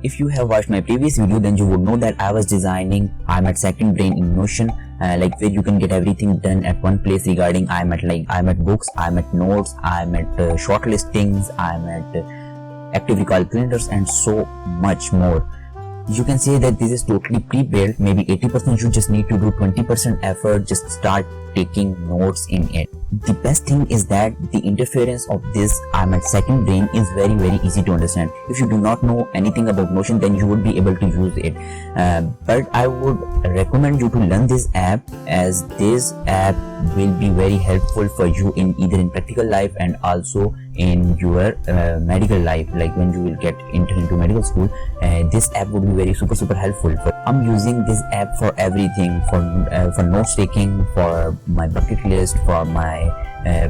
if you have watched my previous video, then you would know that I was designing IMAT second brain in Notion, like where you can get everything done at one place regarding IMAT, like IMAT Books, IMAT Notes, IMAT shortlistings, IMAT active recall calendars, and so much more. You can say that this is totally pre-built. Maybe 80% you just need to do 20% effort, just start taking notes in it. The best thing is that the interference of this IMAT second brain is very easy to understand. If you do not know anything about Notion, then you would be able to use it, but I would recommend you to learn this app, as this app will be very helpful for you in either in practical life and also in your medical life, like when you will get entered into medical school. This app would be very super helpful. I'm using this app for everything, for notes taking, for my bucket list, for my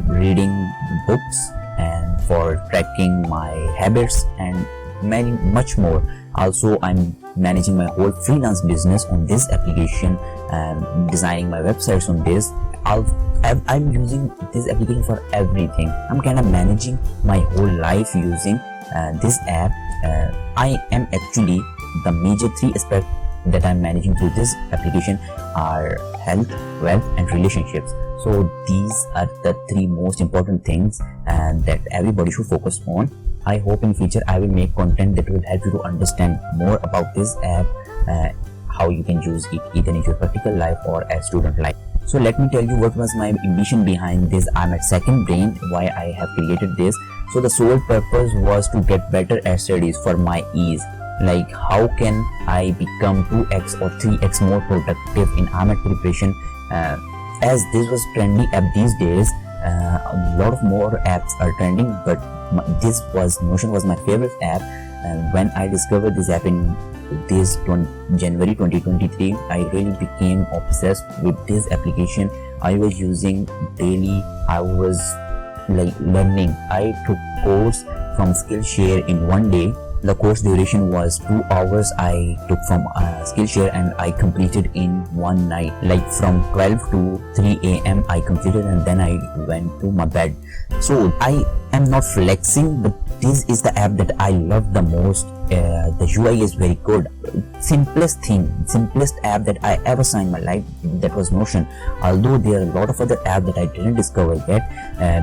reading books, and for tracking my habits, and much more. Also, I'm managing my whole freelance business on this application, designing my websites on this. I'm using this application for everything. I'm kind of managing my whole life using this app. I am actually, the major three aspects that I'm managing through this application are health, wealth, and relationships. So these are the three most important things that everybody should focus on. I hope in future I will make content that will help you to understand more about this app, how you can use it either in your practical life or as student life. So let me tell you what was my ambition behind this IMAT second brain, why I have created this. So the sole purpose was to get better at studies for my ease. Like, how can I become 2x or 3x more productive in IMAT preparation? As this was trendy app these days, a lot of more apps are trending, but Notion was my favorite app. And when I discovered this app in January 2023, I really became obsessed with this application. I was using daily. I was like learning. I took course from Skillshare in one day. The course duration was 2 hours. I took from Skillshare and I completed in one night. Like from 12 to 3 a.m. I completed, and then I went to my bed. So I am not flexing, but this is the app that I love the most. The UI is very good. Simplest app that I ever saw in my life, that was Notion. Although there are a lot of other apps that I didn't discover yet.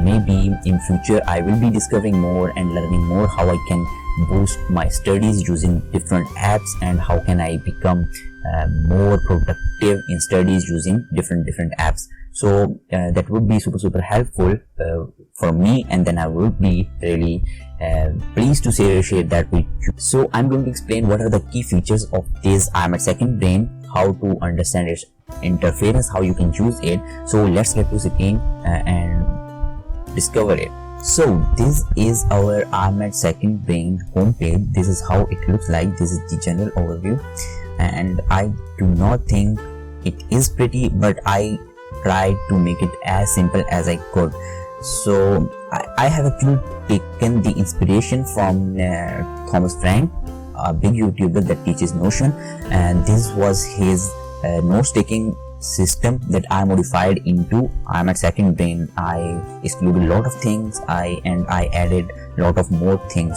Maybe in future I will be discovering more and learning more how I can boost my studies using different apps, and how can I become more productive in studies using different apps. So that would be super helpful for me, and then I would be really pleased to share that with you. So I'm going to explain what are the key features of this IMAT second brain, how to understand its interference, how you can use it. So let's get to sitting and discover it. So this is our IMAT second brain homepage. This is how it looks like. This is the general overview, and I do not think it is pretty, but I tried to make it as simple as I could. So I have actually taken the inspiration from Thomas Frank, a big YouTuber that teaches Notion, and this was his notes taking system that I modified into IMAT second brain. I excluded a lot of things, and I added a lot of more things.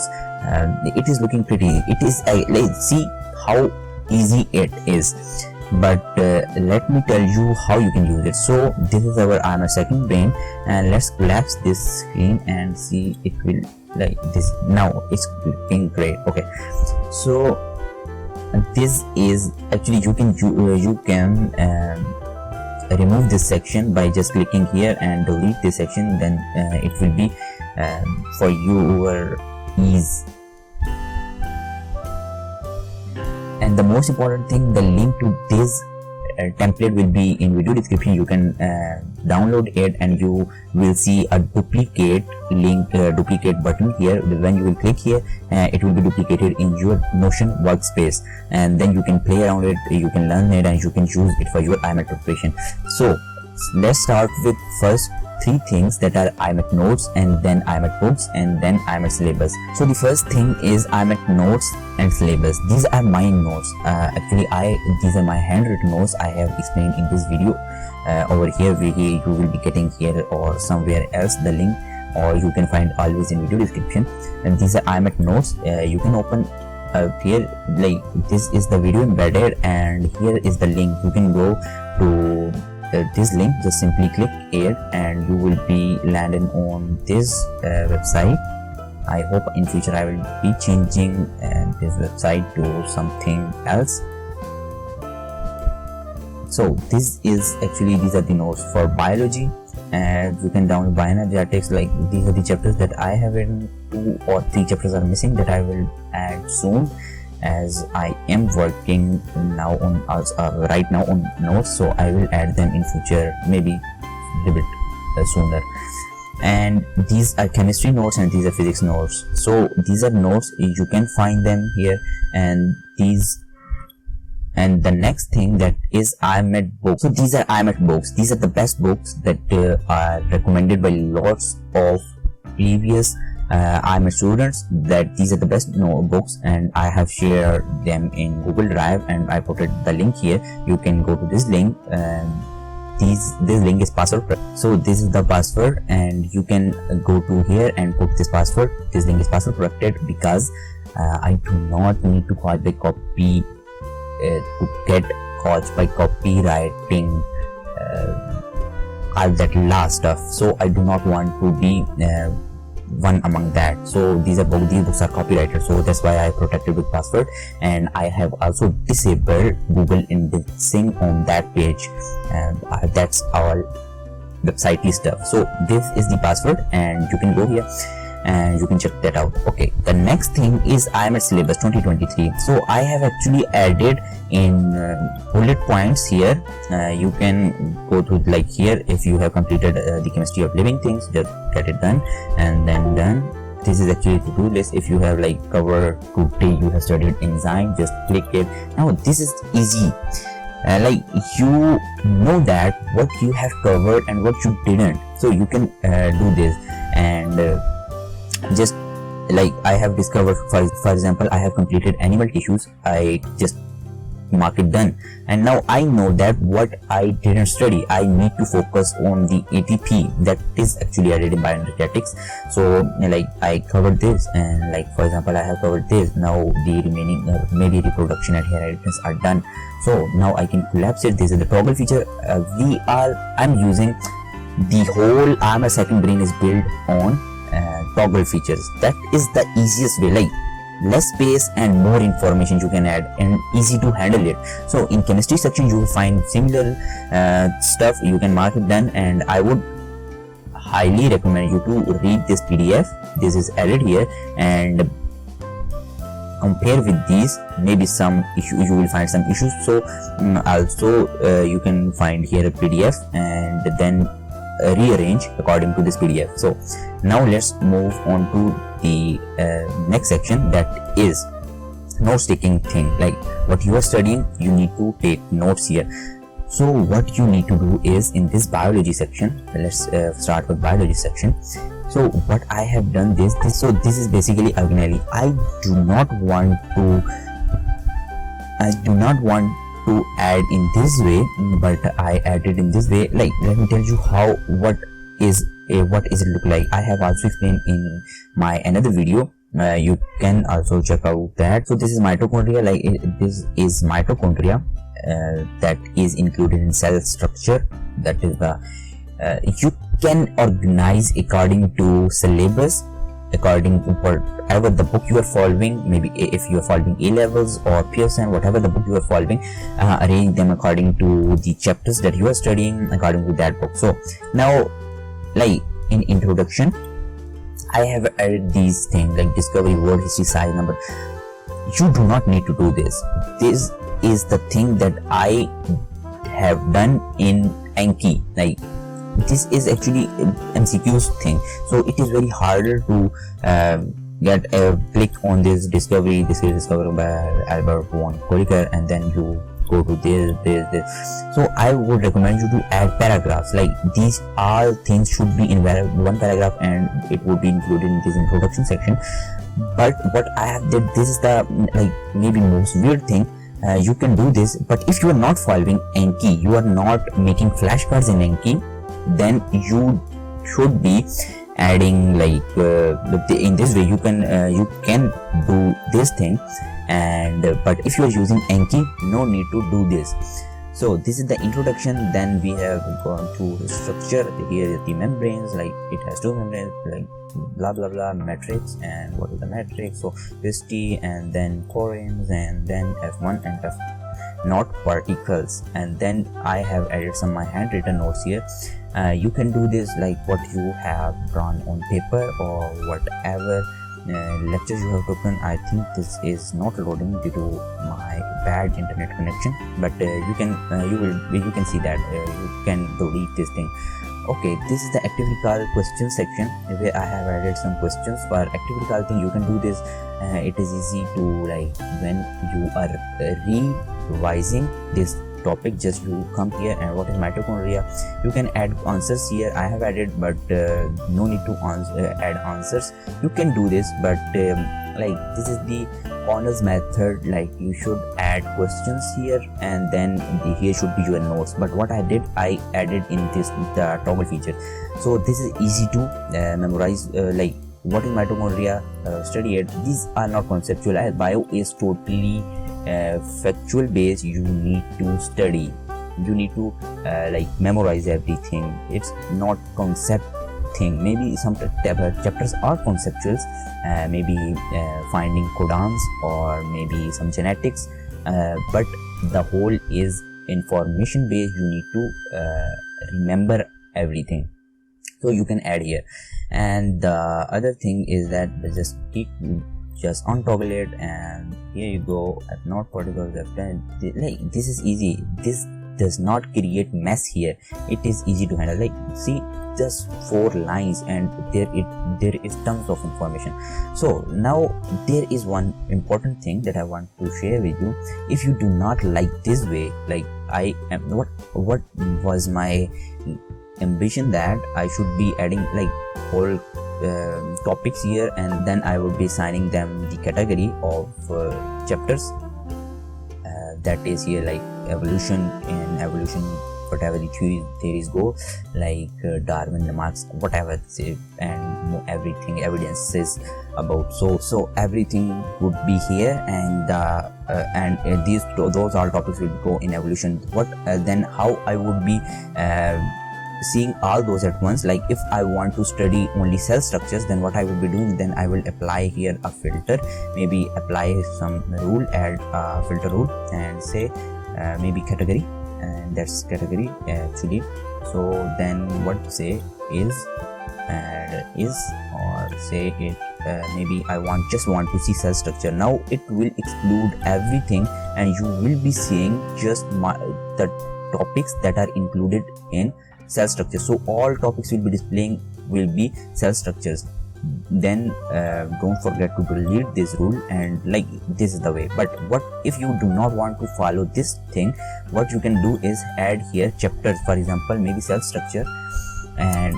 It is looking pretty. It is let's see how easy it is. But let me tell you how you can use it. So this is our IMAT second brain, and let's collapse this screen and see it will like this. Now it's looking great. Okay, so this is actually you can remove this section by just clicking here and delete this section. Then it will be for your ease. And the most important thing, the link to this template will be in video description. You can download it, and you will see a duplicate link, duplicate button here. When you will click here, it will be duplicated in your Notion workspace, and then you can play around it, you can learn it, and you can use it for your IMAT preparation. So let's start with first three things, that are IMAT Notes, and then IMAT Books, and then IMAT Syllabus. So the first thing is IMAT Notes and Syllabus. These are my notes. Actually, these are my handwritten notes. I have explained in this video. Over here, you will be getting here or somewhere else the link, or you can find always in video description. And these are IMAT Notes. You can open here, like this is the video embedded, and here is the link. You can go to this link, just simply click here and you will be landing on this website. I hope in future I will be changing this website to something else. So this is actually, these are the notes for biology, and you can download bioenergetics. Like these are the chapters that I have written. 2 or 3 chapters are missing that I will add soon, as I am working now on right now on notes, so I will add them in future, maybe a bit sooner. And these are chemistry notes and these are physics notes. So these are notes, you can find them here. And the next thing, that is IMAT books. So these are IMAT books. These are the best books that are recommended by lots of previous IMAT students, that these are the best books, and I have shared them in Google Drive, and I put the link here. You can go to this link, and this link is password. So this is the password, and you can go to here and put this password. This link is password protected because I do not need to cause by copy to get caught by copywriting all that last stuff. So I do not want to be one among that. So these books are copyrighted, so that's why I protected with password. And I have also disabled Google indexing on that page, and that's all website stuff. So this is the password, and you can go here and you can check that out. Okay, the next thing is IMAT Syllabus 2023. So I have actually added in bullet points here. You can go to, like here, if you have completed the chemistry of living things, just get it done, and then done. This is actually to-do list. If you have like covered today, you have studied enzyme, just click it. Now this is easy. Like you know that what you have covered and what you didn't, so you can do this. And just like I have discovered, for example, I have completed animal tissues, I just mark it done. And now I know that what I didn't study, I need to focus on the ATP that is actually added in bioenergetics. So like I covered this, and like for example I have covered this. Now the remaining maybe reproduction and hair inheritance are done. So now I can collapse it. This is the toggle feature. I'm using the whole IMAT second brain is built on toggle features. That is the easiest way, like less space and more information you can add, and easy to handle it. So in chemistry section you will find similar stuff. You can mark it done, and I would highly recommend you to read this PDF. This is added here, and compare with these. Maybe some issue, you will find some issues. So also you can find here a PDF and then rearrange according to this PDF. So now let's move on to the next section, that is notes taking thing. Like what you are studying, you need to take notes here. So what you need to do is, in this biology section, let's start with biology section. So what I have done so this is basically organelle. I do not want to add in this way, but I added in this way. Like let me tell you what is it look like. I have also explained in my another video. You can also check out that. So this is mitochondria. Like this is mitochondria that is included in cell structure. That is the you can organize according to syllabus, according to whatever the book you are following. Maybe if you are following A levels or Pearson, whatever the book you are following, arrange them according to the chapters that you are studying, according to that book. So now, like in introduction, I have added these things like discovery, word history, size, number. You do not need to do this. This is the thing that I have done in Anki. Like this is actually MCQ's thing, so it is very harder to get a click on this discovery. This is discovered by Albert von Kolliker, and then you go to this. So I would recommend you to add paragraphs. Like these all things should be in one paragraph, and it would be included in this introduction section. But what I have did, this is the like maybe most weird thing. You can do this, but if you are not following Anki, you are not making flashcards in Anki, then you should be adding like in this way. You can do this thing. and but if you are using Anki, no need to do this. So this is the introduction. Then we have gone to structure. Here is the membranes, like it has two membranes, like blah blah blah, matrix, and what is the matrix? So visty, and then corins, and then F1 and F not particles. And then I have added some my handwritten notes here. You can do this like what you have drawn on paper or whatever lectures you have taken. I think this is not loading due to my bad internet connection, but you can see that you can delete this thing. Okay, this is the actively called question section where I have added some questions. For actively called thing, you can do this. It is easy to, like, when you are revising this topic, just you come here and what is mitochondria, you can add answers here. I have added, but no need to add answers. You can do this, but like this is the honors method. Like you should add questions here, and then here should be your notes. But what I did, I added in this the toggle feature. So this is easy to memorize. Like what is mitochondria, study it. These are not conceptual. Bio is totally factual based. You need to study, you need to like memorize everything. It's not concept thing. Maybe some chapters are conceptual, maybe finding codons or maybe some genetics, but the whole is information based. You need to remember everything, so you can add here. And the other thing is that just untoggle it, and here you go at not particles left. Like this is easy. This does not create mess here. It is easy to handle. Like see, just 4 lines, and there is tons of information. So now there is one important thing that I want to share with you. If you do not like this way, like I am, what was my ambition, that I should be adding like whole topics here, and then I would be assigning them the category of chapters that is here, like evolution. In evolution, whatever the theories go, like Darwin remarks, whatever, and everything evidences about. So everything would be here, and those all topics will go in evolution. Then how I would be seeing all those at once. Like if I want to study only cell structures, then what I will be doing, then I will apply here a filter, maybe apply some rule, add a filter rule, and say maybe category, and that's category actually. So then what say is or say it, maybe I just want to see cell structure. Now it will exclude everything, and you will be seeing just the topics that are included in cell structure. So all topics will be displaying will be cell structures. Then don't forget to delete this rule, and like this is the way. But what if you do not want to follow this thing? What you can do is add here chapters. For example, maybe cell structure, and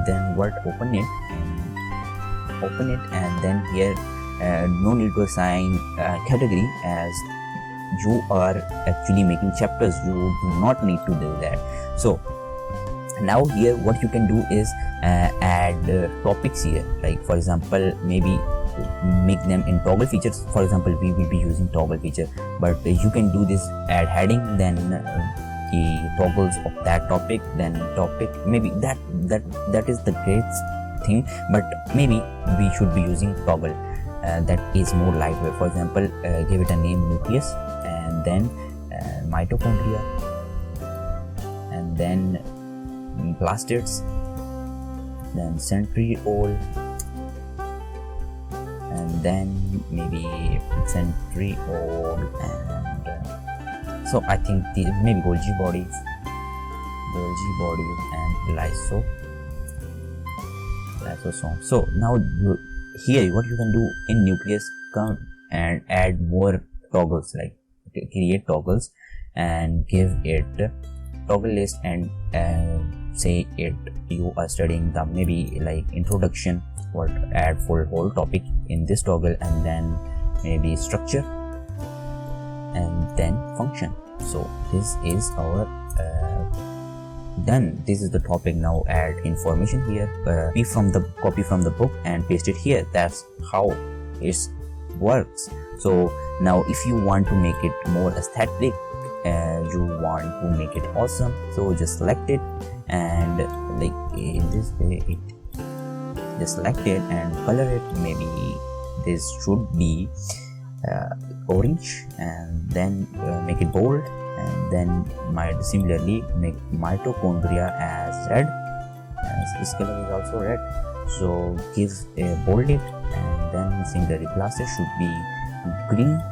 then what, open it, and then here no need to assign category, as you are actually making chapters. You do not need to do that. So now here what you can do is add topics here. Like for example, maybe make them in toggle features. For example, we will be using toggle feature, but you can do this, add heading, then the toggles of that topic, then topic. Maybe that is the great thing, but maybe we should be using toggle. That is more lightweight. For example, give it a name, nucleus, and then mitochondria, and then plastids, then centriole, and then maybe centriole, and so I think maybe Golgi body, and lysosome. So now here what you can do in nucleus, come and add more toggles, like create toggles and give it toggle list, and say it you are studying the maybe like introduction, or add for whole topic in this toggle, and then maybe structure, and then function. So this is our done. This is the topic. Now add information here, copy from the book and paste it here. That's how it works. So now if you want to make it more aesthetic, you want to make it awesome, so just select it, and like in this way just select it and color it. Maybe this should be orange, and then make it bold, and then similarly make mitochondria as red, as this color is also red, so give a bold it, and then similarly glasses should be green,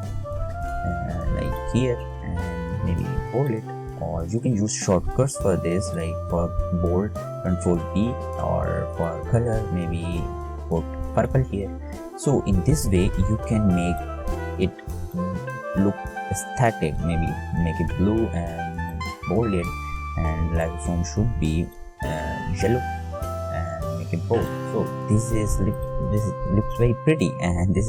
like here, and maybe bold it. Or you can use shortcuts for this, like for bold Control B, or for color maybe put purple here. So in this way you can make it look aesthetic. Maybe make it blue and bold it, and lifezone should be yellow, and make it bold. So this looks very pretty, and this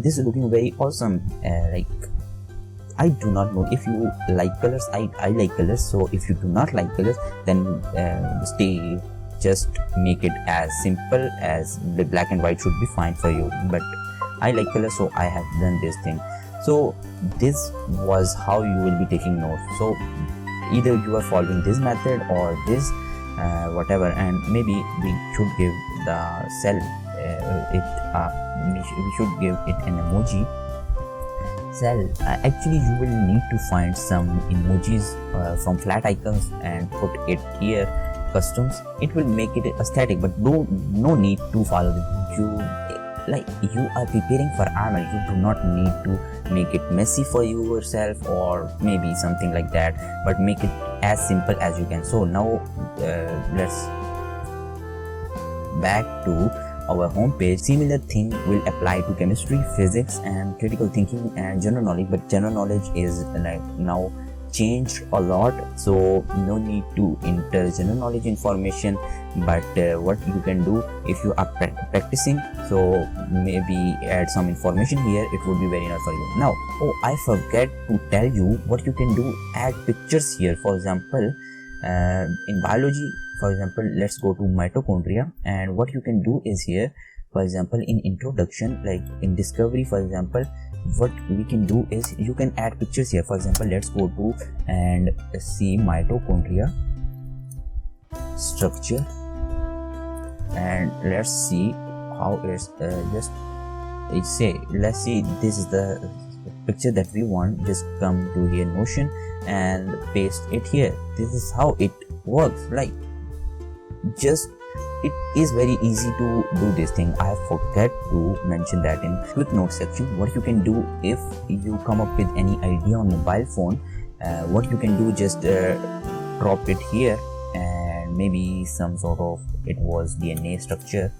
is looking very awesome. Like, I do not know if you like colors. I like colors, so if you do not like colors, then just make it as simple as the black and white should be fine for you. But I like colors, so I have done this thing. So this was how you will be taking notes. So either you are following this method or this whatever, and maybe we should give the cell we should give it an emoji cell. Actually you will need to find some emojis from flat icons and put it here, customs. It will make it aesthetic, but no need to follow it. You are preparing for IMAT. You do not need to make it messy for yourself or maybe something like that, but make it as simple as you can. So now let's back to our home page. Similar thing will apply to chemistry, physics, and critical thinking and general knowledge, but general knowledge is like now changed a lot, so no need to enter general knowledge information. But what you can do, if you are practicing, so maybe add some information here, it would be very nice for you. Now, I forget to tell you what you can do. Add pictures here. For example, in biology, for example, let's go to mitochondria, and what you can do is here, for example, in introduction, like in discovery, for example, what we can do is you can add pictures here. For example, let's go to and see mitochondria structure, and let's see how it's let's see, this is the picture that we want. Just come to here, Notion, and paste it here. This is how it works. Like, just it is very easy to do this thing. I forget to mention that in quick note section. What you can do, if you come up with any idea on mobile phone, what you can do, just drop it here, and maybe some sort of, it was DNA structure,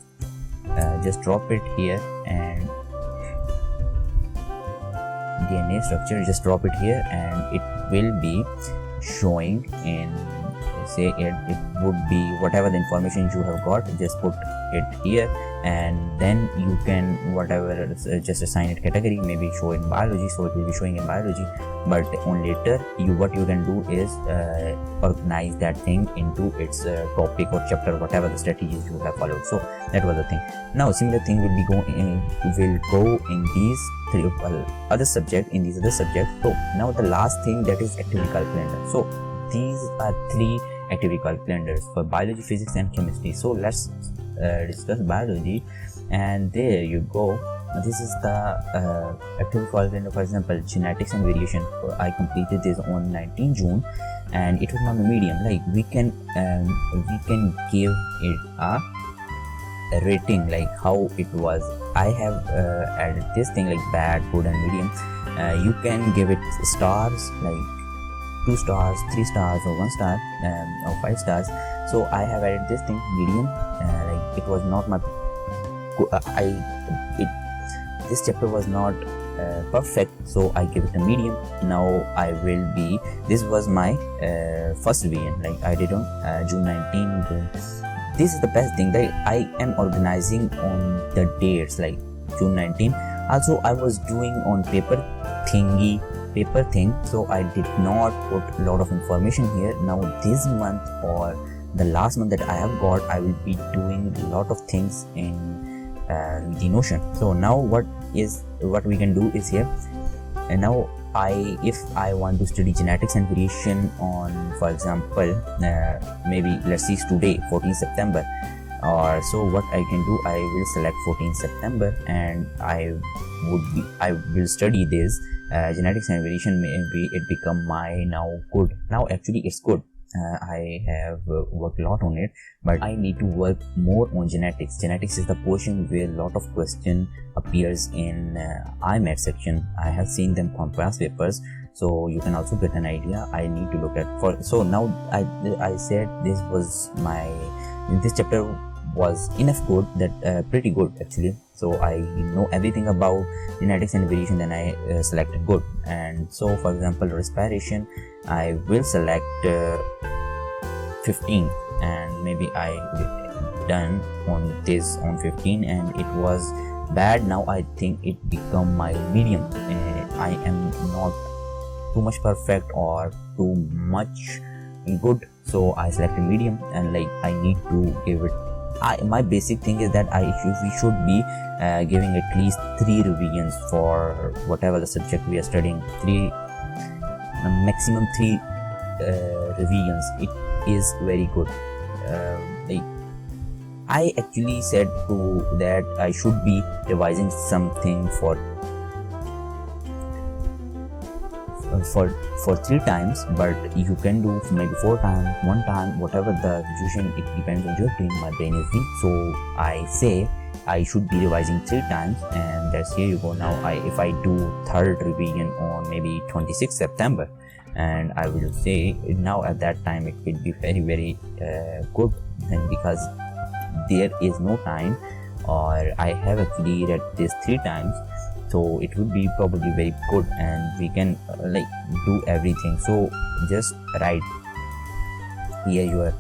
just drop it here, and DNA structure, just drop it here, and it will be showing in, say it would be whatever the information you have got, just put it here, and then you can whatever just assign it category, maybe show in biology, so it will be showing in biology. But on later, what you can do is organize that thing into its topic or chapter, whatever the strategies you have followed. So that was the thing. Now similar thing will go in these three other subjects. So now the last thing, that is activity calculator. So these are three activity calculators for biology, physics, and chemistry. So let's discuss biology, and there you go. This is the activity calculator. For example, genetics and variation. I completed this on 19 June, and it was not a medium. Like, we can give it a rating, like how it was. I have added this thing like bad, good, and medium. You can give it stars, like 2 stars, 3 stars, or 1 star, or 5 stars. So I have added this thing medium. Like, it was not my this chapter was not perfect, so I give it a medium. Now I will be, this was my first revision, like I did on June 19. This is the best thing, that I am organizing on the dates, like June 19. Also I was doing on paper thingy paper thing, so I did not put a lot of information here. Now this month or the last month that I have got, I will be doing a lot of things in the Notion. So now what we can do is here, and now if I want to study genetics and variation on, for example, maybe let's see today 14th September, or so what I can do, I will select 14th September and I will study this genetics and variation. Maybe it become my now actually it's good. I have worked a lot on it, but I need to work more on genetics. Genetics is the portion where a lot of question appears in IMAT section. I have seen them from past papers, so you can also get an idea. I need to look at so now I said this chapter was enough good, that pretty good actually. So I know everything about genetics and variation, then I selected good. And so for example, respiration, I will select 15, and maybe I done on this on 15 and it was bad. Now I think it become my medium. I am not too much perfect or too much good, so I selected medium, and like I need to give it. My basic thing is that we should be giving at least 3 revisions for whatever the subject we are studying. Maximum 3 revisions. It is very good. I actually said to that I should be revising something for 3 times, but you can do maybe 4 times, 1 time, whatever the situation. It depends on your brain. My brain is weak, so I say I should be revising 3 times, and that's here you go. Now if I do 3rd revision on maybe 26th September, and I will say now at that time it will be very very good, and because there is no time, or I have actually read this 3 times, so it would be probably very good, and we can do everything. So just write here your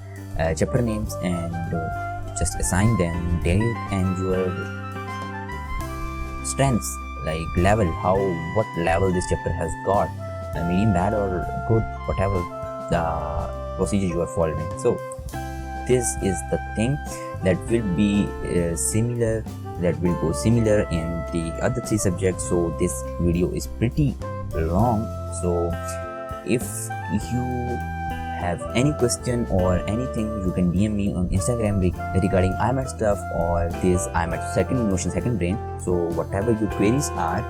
chapter names and just assign them date and your strengths, like level, what level this chapter has got, medium, bad or good, whatever the procedure you are following. So this is the thing that will be similar, that will go similar in the other 3 subjects. So this video is pretty long, so if you have any question or anything, you can DM me on Instagram regarding IMAT stuff or this IMAT second brain. So whatever your queries are,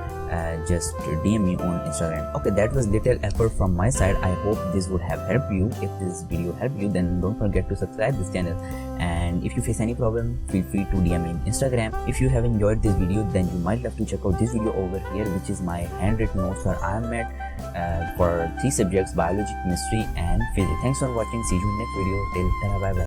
just DM me on Instagram. Okay, that was little effort from my side. I hope this would have helped you. If this video helped you, then don't forget to subscribe this channel, and if you face any problem, feel free to DM me on Instagram. If you have enjoyed this video, then you might love to check out this video over here, which is my handwritten notes for IMAT for 3 subjects: biology, chemistry and physics. Thanks for watching. See you in next video. Till bye bye.